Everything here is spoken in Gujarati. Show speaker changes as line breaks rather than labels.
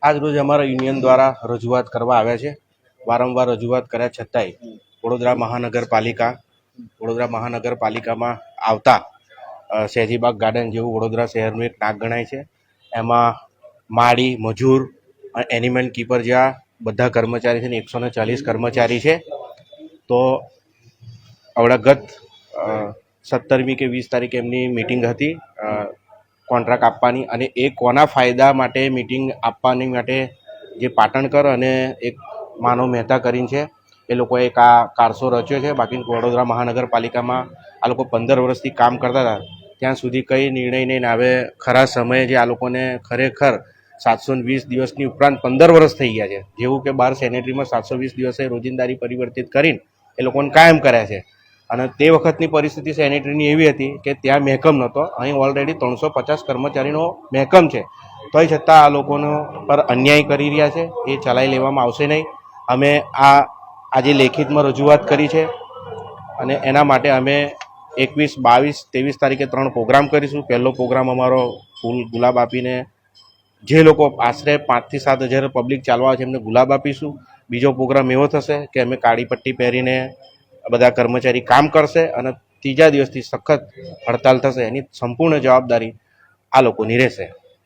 આજ રોજ અમારા યુનિયન દ્વારા રજૂઆત કરવા આવ્યા છે. વારંવાર રજૂઆત કર્યા છતાંય વડોદરા મહાનગરપાલિકામાં આવતા સયાજીબાગ ગાર્ડન જેવું વડોદરા શહેરનું એક નાક ગણાય છે. એમાં માળી, મજૂર, એનિમલ કીપર જેવા બધા કર્મચારી છે ને 140 કર્મચારી છે. તો આવડા ગત 17મી કે 20 તારીખે એમની મિટિંગ હતી કોન્ટ્રાક્ટ આપવાની, અને એ કોના ફાયદા માટે મિટિંગ આપવાની માટે જે પાટણકર અને એક માનવ મહેતા કરીને છે એ લોકોએ એક આ કારસો રચ્યો છે. બાકી વડોદરા મહાનગરપાલિકામાં આ લોકો 15 વર્ષથી કામ કરતા હતા, ત્યાં સુધી કંઈ નિર્ણય નહીં આવે. ખરા સમયે જે આ લોકોને ખરેખર 720 દિવસની ઉપરાંત 15 વર્ષ થઈ ગયા છે, જેવું કે બહાર સેનેટરીમાં 720 દિવસે રોજિંદારી પરિવર્તિત કરીને એ લોકોને કાયમ કર્યા છે. અને તે વખતની પરિસ્થિતિ સેનેટરીની એવી હતી કે ત્યાં મહેકમ નહોતો, અહીં ઓલરેડી 350 કર્મચારીનો મહેકમ છે. તોય છતાં આ લોકોનો પર અન્યાય કરી રહ્યા છે, એ ચલાવી લેવામાં આવશે નહીં. અમે આજે લેખિતમાં રજૂઆત કરી છે, અને એના માટે અમે 21, 22, 23 તારીખે 3 પ્રોગ્રામ કરીશું. પહેલો પ્રોગ્રામ અમારો ફૂલ ગુલાબ આપીને જે લોકો આશરે 5 થી 7 હજાર પબ્લિક ચાલવા આવે છે એમને ગુલાબ આપીશું. બીજો પ્રોગ્રામ એવો થશે કે અમે કાળી પટ્ટી પહેરીને બધા કર્મચારી કામ કરશે, અને ત્રીજા દિવસથી સખત હડતાલ થશે. એની સંપૂર્ણ જવાબદારી આ લોકોની રહેશે.